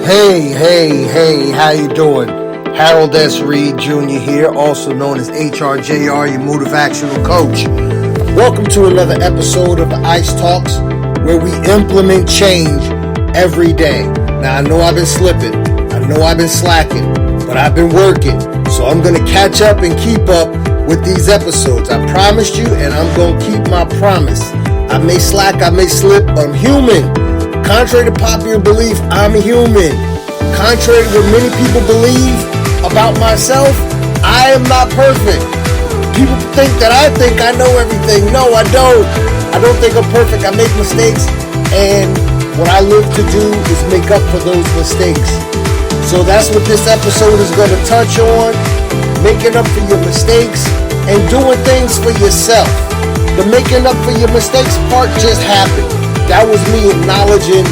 Hey, how you doing? Harold S. Reed Jr. here, also known as HRJR, your motivational coach. Welcome to another episode of the ICE Talks, where we implement change every day. Now, I know I've been slipping, I know I've been slacking, but I've been working, so I'm going to catch up and keep up with these episodes. I promised you, and I'm going to keep my promise. I may slack, I may slip, but I'm human. Contrary to popular belief, I'm human. Contrary to what many people believe about myself, I am not perfect. People think that I know everything. No, I don't. I don't think I'm perfect. I make mistakes, and what I live to do is make up for those mistakes. So that's what this episode is going to touch on, making up for your mistakes and doing things for yourself. The making up for your mistakes part just happened. That was me acknowledging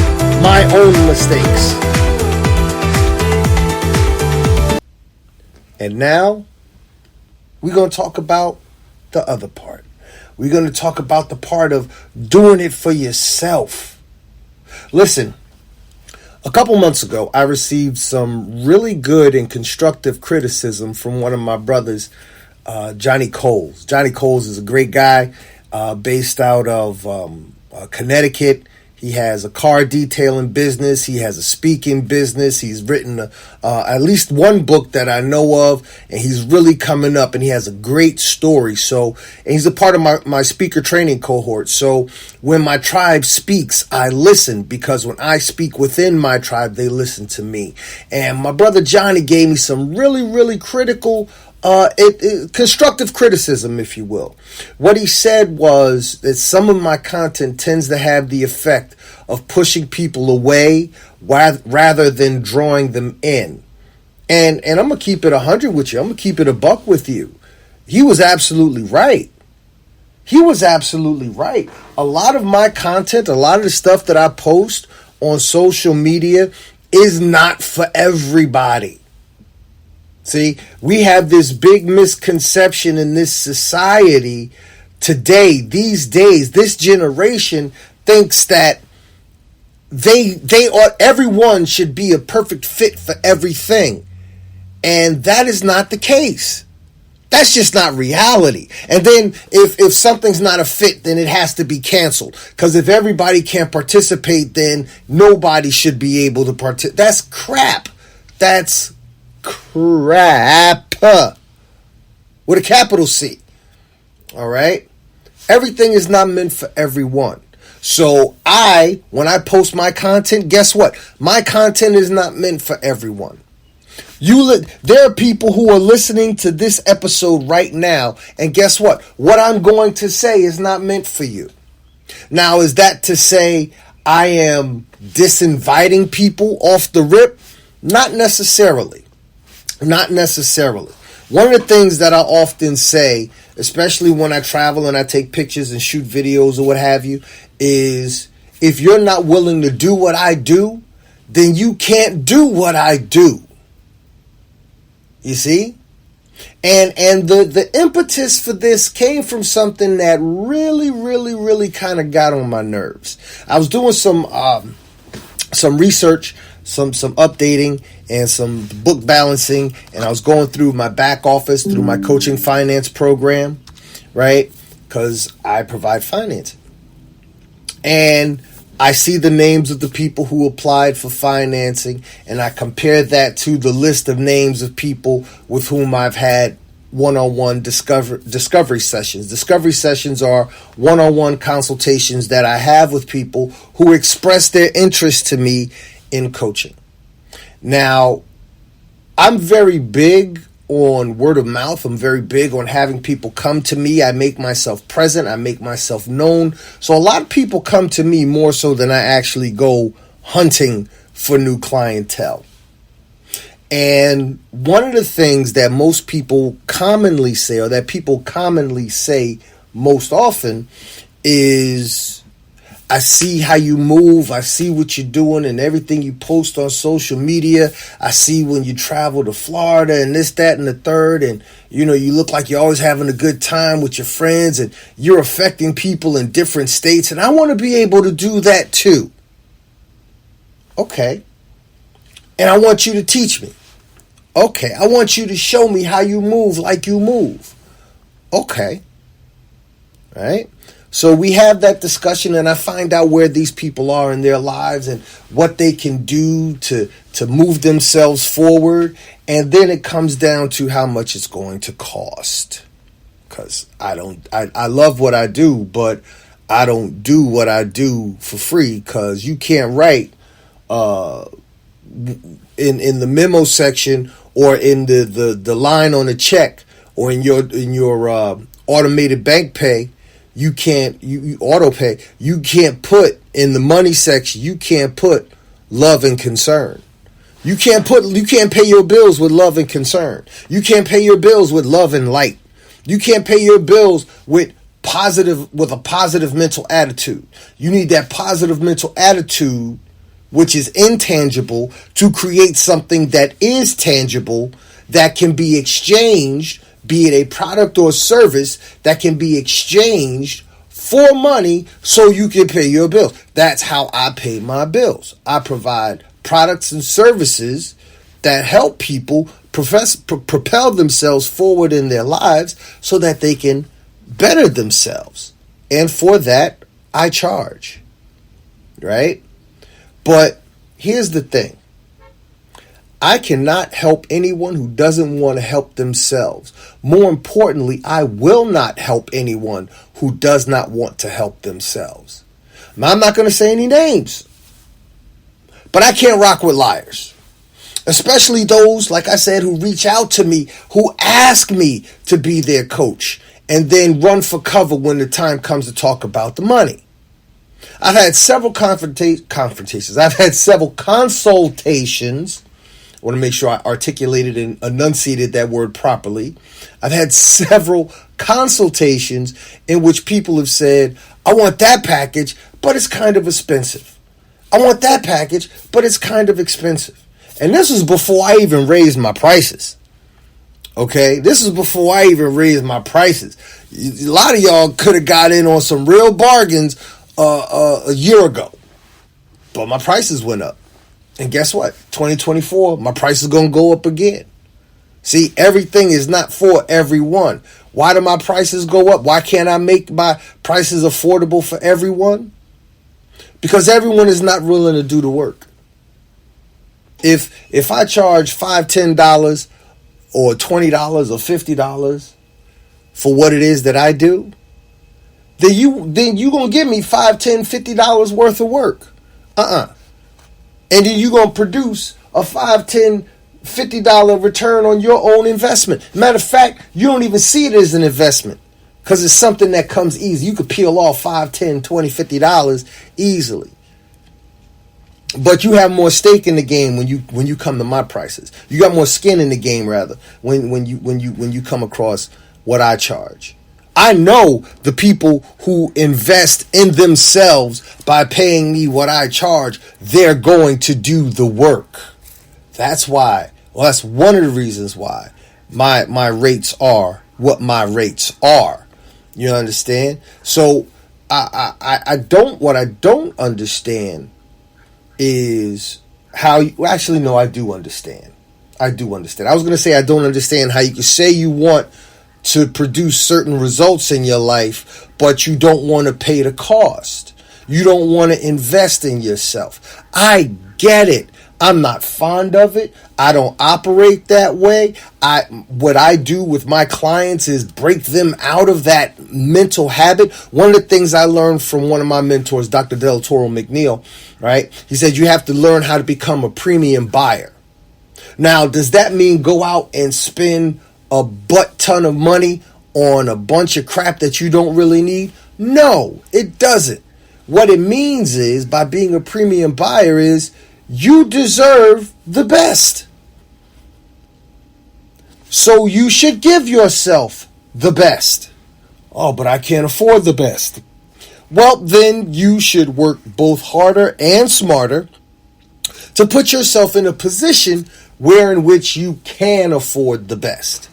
my own mistakes. And now, we're going to talk about the other part. We're going to talk about the part of doing it for yourself. Listen, a couple months ago, I received some really good and constructive criticism from one of my brothers, Johnny Coles. Johnny Coles is a great guy based out of Connecticut. He has a car detailing business. He has a speaking business. He's written at least one book that I know of, and he's really coming up, and he has a great story. So, and he's a part of my speaker training cohort. So when my tribe speaks, I listen, because when I speak within my tribe, they listen to me. And my brother Johnny gave me some really, really critical constructive criticism, if you will. What he said was that some of my content tends to have the effect of pushing people away rather than drawing them in. And I'm going to keep it 100 with you. I'm going to keep it a buck with you. He was absolutely right. He was absolutely right. A lot of my content, a lot of the stuff that I post on social media is not for everybody. See, we have this big misconception in this society today, these days. This generation thinks that everyone should be a perfect fit for everything. And that is not the case. That's just not reality. And then if something's not a fit, then it has to be canceled. Because if everybody can't participate, then nobody should be able to participate. That's crap. That's crap with a capital C. All right. Everything is not meant for everyone. So when I post my content, guess what? My content is not meant for everyone. There are people who are listening to this episode right now, and guess what? What I'm going to say is not meant for you. Now, is that to say I am disinviting people off the rip? Not necessarily. Not necessarily. One of the things that I often say, especially when I travel and I take pictures and shoot videos or what have you, is if you're not willing to do what I do, then you can't do what I do. You see? And the impetus for this came from something that really, really, really kind of got on my nerves. I was doing some research, some updating, and some book balancing, and I was going through my back office through my coaching finance program, right? Because I provide financing. And I see the names of the people who applied for financing, and I compare that to the list of names of people with whom I've had one-on-one discovery sessions. Discovery sessions are one-on-one consultations that I have with people who express their interest to me in coaching. Now, I'm very big on word of mouth. I'm very big on having people come to me. I make myself present. I make myself known. So a lot of people come to me more so than I actually go hunting for new clientele. And one of the things that most people commonly say, or that people commonly say most often, is, I see how you move. I see what you're doing and everything you post on social media. I see when you travel to Florida and this, that, and the third. And, you look like you're always having a good time with your friends and you're affecting people in different states. And I want to be able to do that too. Okay. And I want you to teach me. Okay. I want you to show me how you move like you move. Okay. Right? So we have that discussion, and I find out where these people are in their lives and what they can do to move themselves forward. And then it comes down to how much it's going to cost. Because I love what I do, but I don't do what I do for free, because you can't write in the memo section or in the line on the check or in your automated bank pay. You auto pay. You can't put in the money section. You can't put love and concern. You can't pay your bills with love and concern. You can't pay your bills with love and light. You can't pay your bills with a positive mental attitude. You need that positive mental attitude, which is intangible, to create something that is tangible, that can be exchanged, be it a product or service that can be exchanged for money so you can pay your bills. That's how I pay my bills. I provide products and services that help people propel themselves forward in their lives so that they can better themselves. And for that, I charge. Right? But here's the thing. I cannot help anyone who doesn't want to help themselves. More importantly, I will not help anyone who does not want to help themselves. Now, I'm not going to say any names, but I can't rock with liars. Especially those, like I said, who reach out to me, who ask me to be their coach, and then run for cover when the time comes to talk about the money. I've had several confrontations. I've had several consultations. I want to make sure I articulated and enunciated that word properly. I've had several consultations in which people have said, I want that package, but it's kind of expensive. I want that package, but it's kind of expensive. And this was before I even raised my prices. Okay? This is before I even raised my prices. A lot of y'all could have got in on some real bargains a year ago. But my prices went up. And guess what? 2024, my price is going to go up again. See, everything is not for everyone. Why do my prices go up? Why can't I make my prices affordable for everyone? Because everyone is not willing to do the work. If I charge $5, $10 or $20 or $50 for what it is that I do, then you going to give me $5, $10, $50 worth of work. And then you're going to produce a $5, $10, $50 return on your own investment. Matter of fact, you don't even see it as an investment because it's something that comes easy. You could peel off $5, $10, $20, $50 easily. But you have more stake in the game when you come to my prices. You got more skin in the game, rather, when you come across what I charge. I know the people who invest in themselves by paying me what I charge, they're going to do the work. That's why, well, that's one of the reasons why my rates are what my rates are. You understand? So I don't understand is how you, actually, no, I do understand. I was going to say I don't understand how you can say you want to produce certain results in your life, but you don't want to pay the cost. You don't want to invest in yourself. I get it. I'm not fond of it. I don't operate that way. What I do with my clients is break them out of that mental habit. One of the things I learned from one of my mentors, Dr. Del Toro McNeil, right? He said you have to learn how to become a premium buyer. Now, does that mean go out and spend a butt ton of money on a bunch of crap that you don't really need? No, it doesn't. What it means is, by being a premium buyer, is you deserve the best. So you should give yourself the best. Oh, but I can't afford the best. Well, then you should work both harder and smarter to put yourself in a position in which you can afford the best.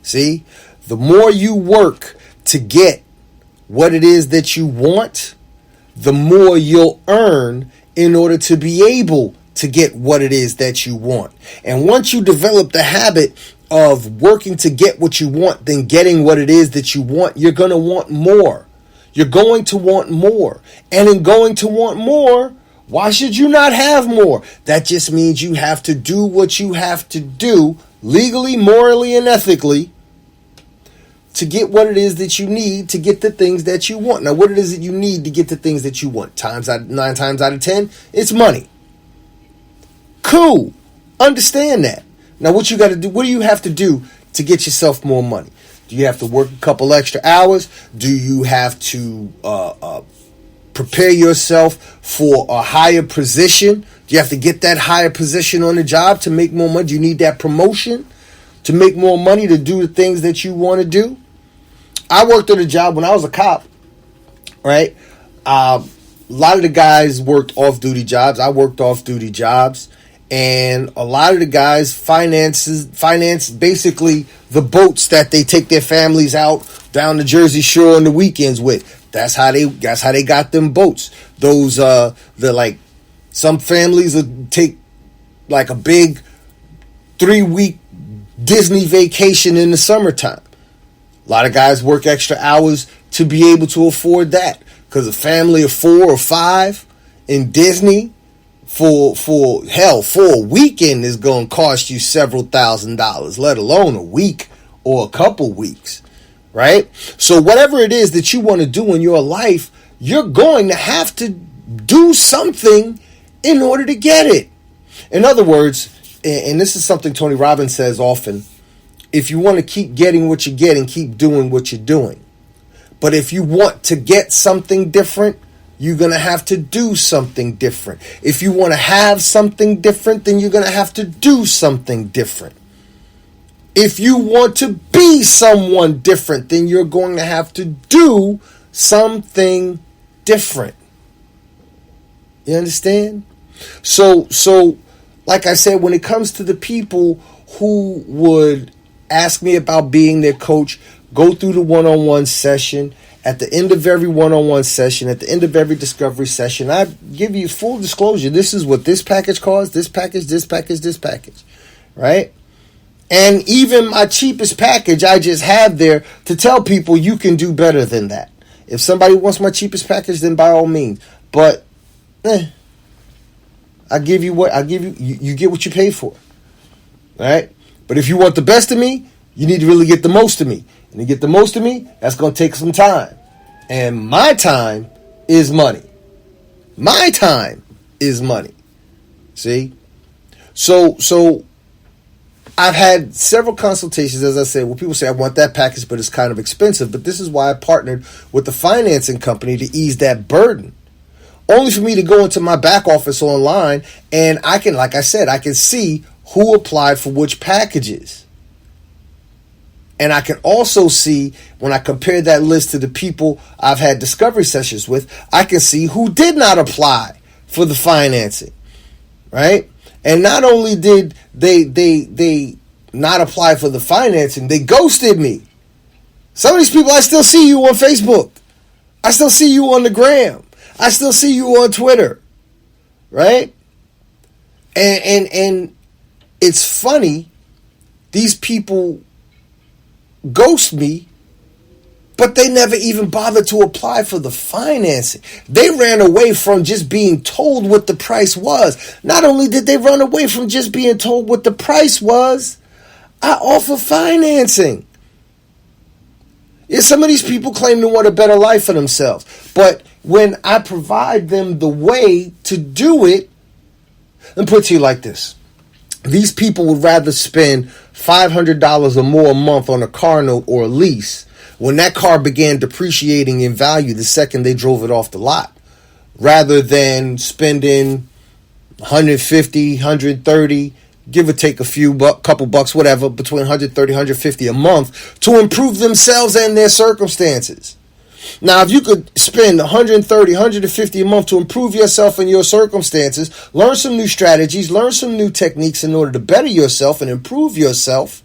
See, the more you work to get what it is that you want, the more you'll earn in order to be able to get what it is that you want. And once you develop the habit of working to get what you want, then getting what it is that you want, you're going to want more. You're going to want more. And in going to want more, why should you not have more? That just means you have to do what you have to do legally, morally, and ethically to get what it is that you need to get the things that you want. Now, what it is that you need to get the things that you want? 9 times out of 10, it's money. Cool. Understand that. Now, what you got to do? What do you have to do to get yourself more money? Do you have to work a couple extra hours? Do you have to prepare yourself for a higher position? Do you have to get that higher position on the job to make more money? Do you need that promotion to make more money to do the things that you want to do? I worked at a job when I was a cop, right? A lot of the guys worked off-duty jobs. I worked off-duty jobs. And a lot of the guys finance basically the boats that they take their families out down the Jersey Shore on the weekends with. That's how they got them boats. Those they're like, some families will take like a big 3-week Disney vacation in the summertime. A lot of guys work extra hours to be able to afford that, because a family of 4 or 5 in Disney for a weekend is going to cost you several $1,000s, let alone a week or a couple weeks, right? So whatever it is that you want to do in your life, you're going to have to do something in order to get it. In other words, and this is something Tony Robbins says often, if you want to keep getting what you're getting, keep doing what you're doing. But if you want to get something different, you're going to have to do something different. If you want to have something different, then you're going to have to do something different. If you want to be someone different, then you're going to have to do something different. You understand? So like I said, when it comes to the people who would ask me about being their coach, go through the one-on-one session. At the end of every one-on-one session, at the end of every discovery session, I give you full disclosure. This is what this package costs, this package, right? And even my cheapest package, I just have there to tell people you can do better than that. If somebody wants my cheapest package, then by all means. But I give you what I give you. You get what you pay for, right? But if you want the best of me, you need to really get the most of me. And to get the most of me, that's going to take some time. And my time is money. My time is money. See? So I've had several consultations, as I said, where people say, I want that package, but it's kind of expensive. But this is why I partnered with the financing company to ease that burden. Only for me to go into my back office online and I can, like I said, I can see who applied for which packages. And I can also see, when I compare that list to the people I've had discovery sessions with, I can see who did not apply for the financing, right? And not only did they not apply for the financing, they ghosted me. Some of these people, I still see you on Facebook. I still see you on the gram. I still see you on Twitter, right? And it's funny, these people ghost me, but they never even bothered to apply for the financing. They ran away from just being told what the price was. Not only did they run away from just being told what the price was, I offer financing. Yeah, some of these people claim to want a better life for themselves, but when I provide them the way to do it, let me put it to you like this. These people would rather spend $500 or more a month on a car note or a lease when that car began depreciating in value the second they drove it off the lot, rather than spending $150, $130, give or take a few couple bucks, whatever, between $130, $150 a month to improve themselves and their circumstances. Now, if you could spend $130, $150 a month to improve yourself and your circumstances, learn some new strategies, learn some new techniques in order to better yourself and improve yourself,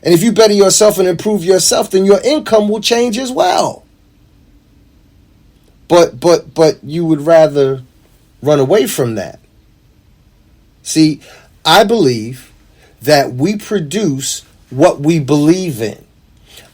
and if you better yourself and improve yourself, then your income will change as well. But you would rather run away from that. See, I believe that we produce what we believe in.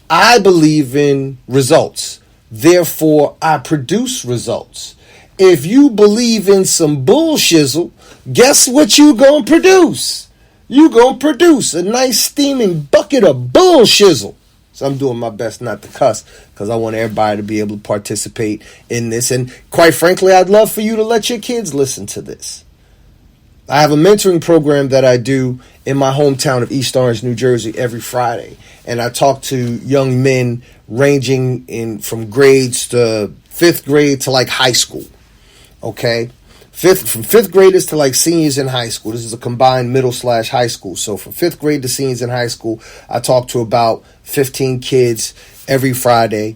I believe in results. Therefore, I produce results. If you believe in some bullshizzle, guess what you gonna produce? You gonna produce a nice steaming bucket of bullshizzle. So I'm doing my best not to cuss because I want everybody to be able to participate in this. And quite frankly, I'd love for you to let your kids listen to this. I have a mentoring program that I do in my hometown of East Orange, New Jersey, every Friday. And I talk to young men ranging in from grades to 5th grade to like high school. Okay? From 5th graders to like seniors in high school. This is a combined middle/high school. So from 5th grade to seniors in high school, I talk to about 15 kids every Friday.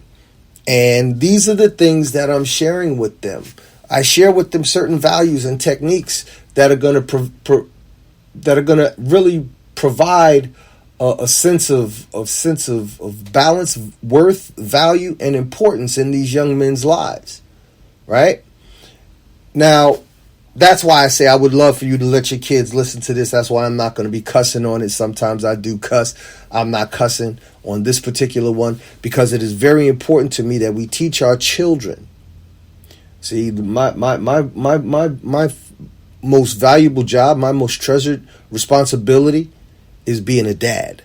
And these are the things that I'm sharing with them. I share with them certain values and techniques that are going to really provide a sense of balance, worth, value, and importance in these young men's lives, right? Now, that's why I say I would love for you to let your kids listen to this. That's why I'm not going to be cussing on it. Sometimes I do cuss. I'm not cussing on this particular one because it is very important to me that we teach our children. See, my most valuable job, my most treasured responsibility is being a dad.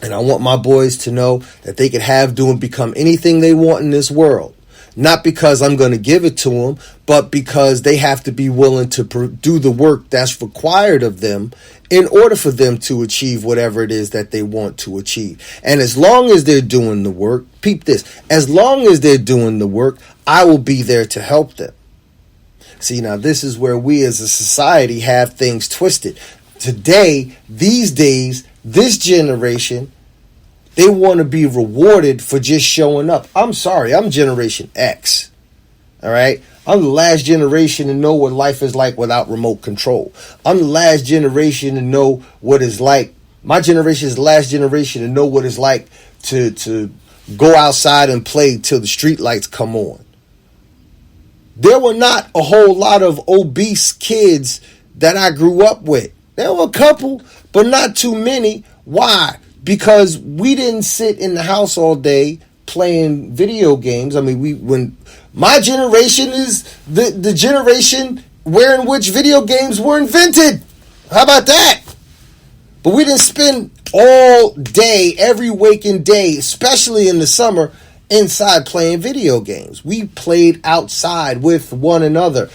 And I want my boys to know that they can have, do, and become anything they want in this world. Not because I'm going to give it to them, but because they have to be willing to do the work that's required of them in order for them to achieve whatever it is that they want to achieve. And as long as they're doing the work, peep this, as long as they're doing the work, I will be there to help them. See, now this is where we as a society have things twisted. Today, these days, this generation, they want to be rewarded for just showing up. I'm sorry, I'm Generation X. All right? I'm the last generation to know what life is like without remote control. I'm the last generation to know what it's like. My generation is the last generation to know what it's like to go outside and play till the street lights come on. There were not a whole lot of obese kids that I grew up with. There were a couple, but not too many. Why? Because we didn't sit in the house all day playing video games. I mean, when my generation is the generation wherein which video games were invented. How about that? But we didn't spend all day, every waking day, especially in the summer, inside playing video games. We played outside with one another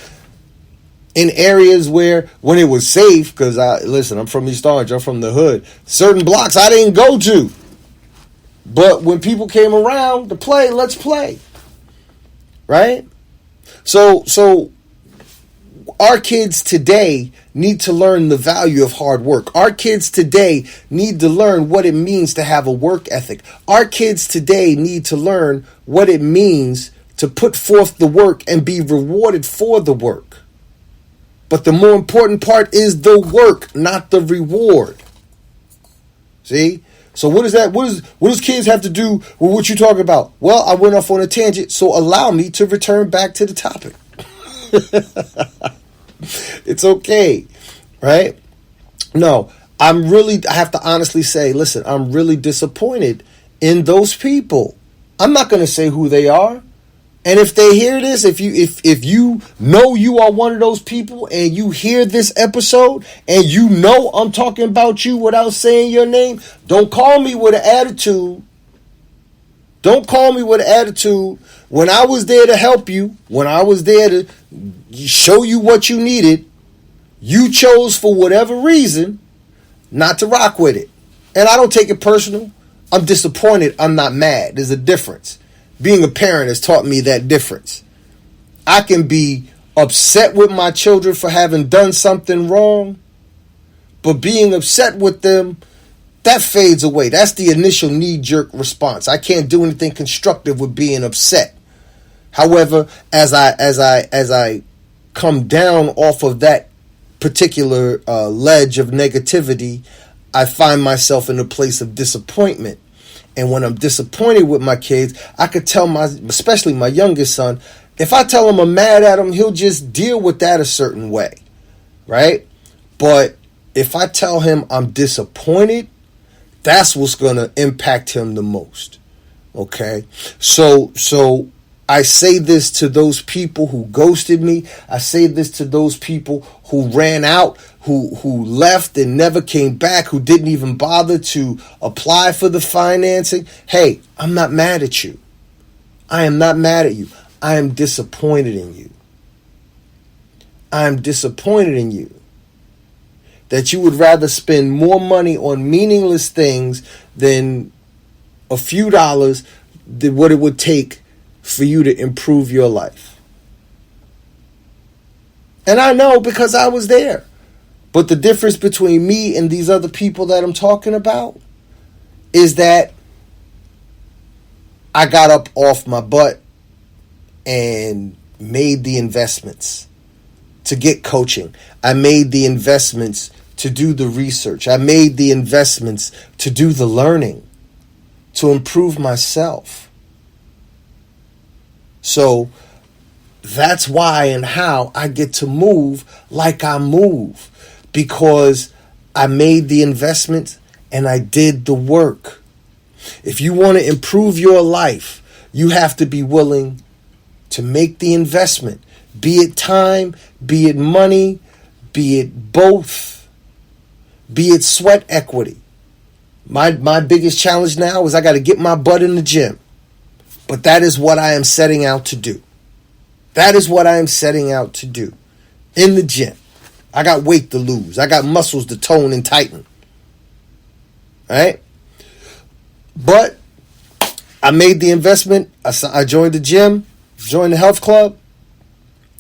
in areas where, when it was safe, because I'm from East Orange, I'm from the hood, certain blocks I didn't go to. But when people came around to play, let's play. Right? So our kids today need to learn the value of hard work. Our kids today need to learn what it means to have a work ethic. Our kids today need to learn what it means to put forth the work and be rewarded for the work. But the more important part is the work, not the reward. See? So what is that? What does kids have to do with what you're talking about? Well, I went off on a tangent, so allow me to return back to the topic. It's okay, right? No, I have to honestly say, listen, I'm really disappointed in those people. I'm not going to say who they are. And if they hear this, if you know you are one of those people and you hear this episode and you know I'm talking about you without saying your name, don't call me with an attitude. Don't call me with an attitude. When I was there to help you, when I was there to show you what you needed, you chose for whatever reason not to rock with it. And I don't take it personal. I'm disappointed. I'm not mad. There's a difference. Being a parent has taught me that difference. I can be upset with my children for having done something wrong, but being upset with them, that fades away. That's the initial knee-jerk response. I can't do anything constructive with being upset. However, as I come down off of that particular ledge of negativity, I find myself in a place of disappointment. And when I'm disappointed with my kids, I could tell especially my youngest son, if I tell him I'm mad at him, he'll just deal with that a certain way, right? But if I tell him I'm disappointed, that's what's going to impact him the most. Okay? So I say this to those people who ghosted me. I say this to those people who ran out, who left and never came back, who didn't even bother to apply for the financing. Hey, I'm not mad at you. I am not mad at you. I am disappointed in you. I am disappointed in you that you would rather spend more money on meaningless things than a few dollars than what it would take for you to improve your life. And I know because I was there. But the difference between me and these other people that I'm talking about is that I got up off my butt and made the investments to get coaching. I made the investments to do the research. I made the investments to do the learning, to improve myself. So that's why and how I get to move like I move, because I made the investment and I did the work. If you want to improve your life, you have to be willing to make the investment, be it time, be it money, be it both, be it sweat equity. My biggest challenge now is I got to get my butt in the gym. But that is what I am setting out to do. That is what I am setting out to do in the gym. I got weight to lose. I got muscles to tone and tighten. All right? But I made the investment. I joined the gym, joined the health club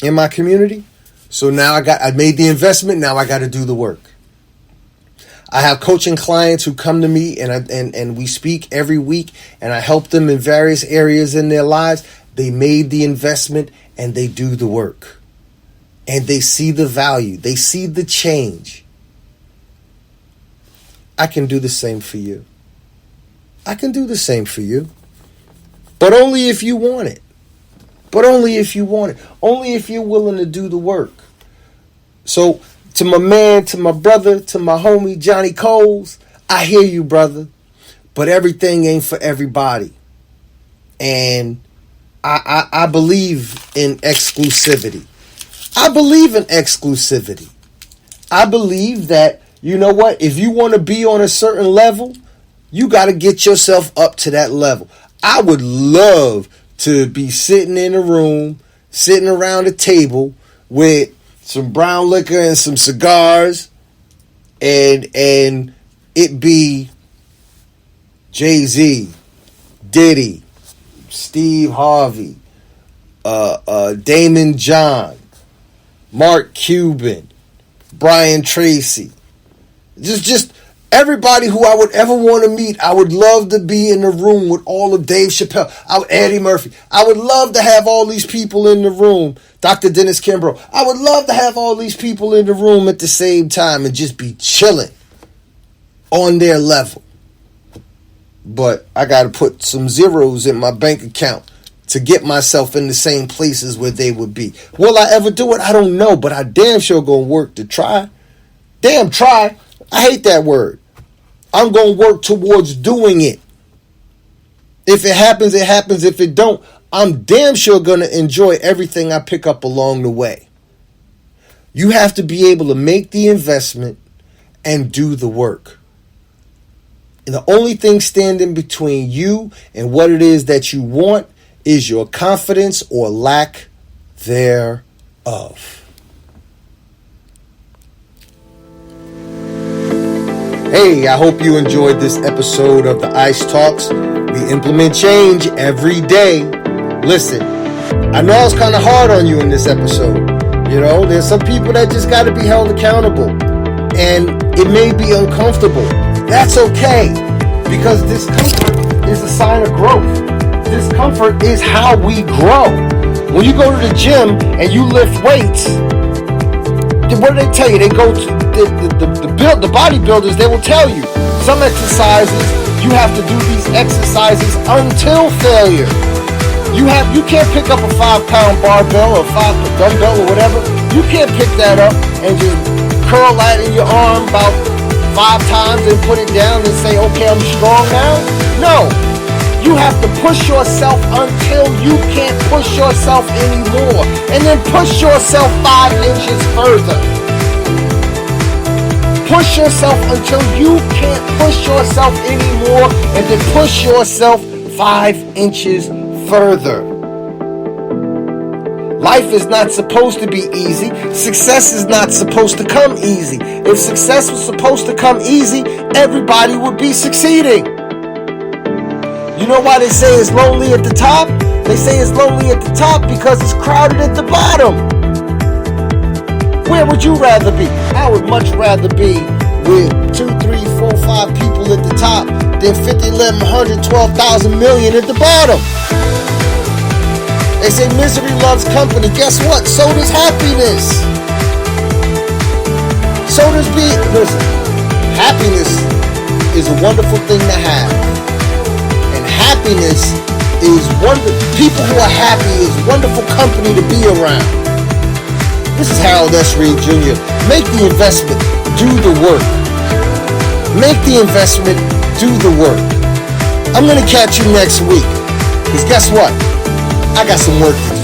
in my community. So now I made the investment. Now I got to do the work. I have coaching clients who come to me and we speak every week, and I help them in various areas in their lives. They made the investment and they do the work. And they see the value. They see the change. I can do the same for you. I can do the same for you. But only if you want it. But only if you want it. Only if you're willing to do the work. So, to my man, to my brother, to my homie, Johnny Coles, I hear you, brother. But everything ain't for everybody. And I believe in exclusivity. I believe in exclusivity. I believe that, you know what, if you want to be on a certain level, you got to get yourself up to that level. I would love to be sitting in a room, sitting around a table with some brown liquor and some cigars, and it be Jay-Z, Diddy, Steve Harvey, Damon John, Mark Cuban, Brian Tracy, just everybody who I would ever want to meet. I would love to be in the room with all of Dave Chappelle, Eddie Murphy. I would love to have all these people in the room. Dr. Dennis Kimbrough. I would love to have all these people in the room at the same time and just be chilling on their level. But I got to put some zeros in my bank account to get myself in the same places where they would be. Will I ever do it? I don't know, but I damn sure gonna work to try. Damn try. I hate that word. I'm gonna work towards doing it. If it happens, it happens. If it don't, I'm damn sure gonna enjoy everything I pick up along the way. You have to be able to make the investment and do the work. And the only thing standing between you and what it is that you want is your confidence or lack thereof. Hey, I hope you enjoyed this episode of the ICE Talks. We implement change every day. Listen, I know I was kind of hard on you in this episode. You know, there's some people that just got to be held accountable. And it may be uncomfortable. That's okay. Because discomfort is a sign of growth. Discomfort is how we grow. When you go to the gym and you lift weights, what do they tell you? They go to the bodybuilders, they will tell you some exercises, you have to do these exercises until failure. You can't pick up a 5-pound barbell or 5 dumbbell or whatever. You can't pick that up and just curl that in your arm about 5 times and put it down and say, okay, I'm strong now? No. You have to push yourself until you can't push yourself anymore. And then push yourself 5 inches further. Push yourself until you can't push yourself anymore. And then push yourself 5 inches further. Life is not supposed to be easy. Success is not supposed to come easy. If success was supposed to come easy, everybody would be succeeding. You know why they say it's lonely at the top? They say it's lonely at the top because it's crowded at the bottom. Where would you rather be? I would much rather be with 2, 3, 4, 5 people at the top than 50, 11, 100, 12,000 million at the bottom. They say misery loves company. Guess what? So does happiness. So does listen, happiness is a wonderful thing to have. And happiness is people who are happy is wonderful company to be around. This is Harold S. Reed Jr. Make the investment, do the work. Make the investment, do the work. I'm going to catch you next week. Because guess what? I got some work to do.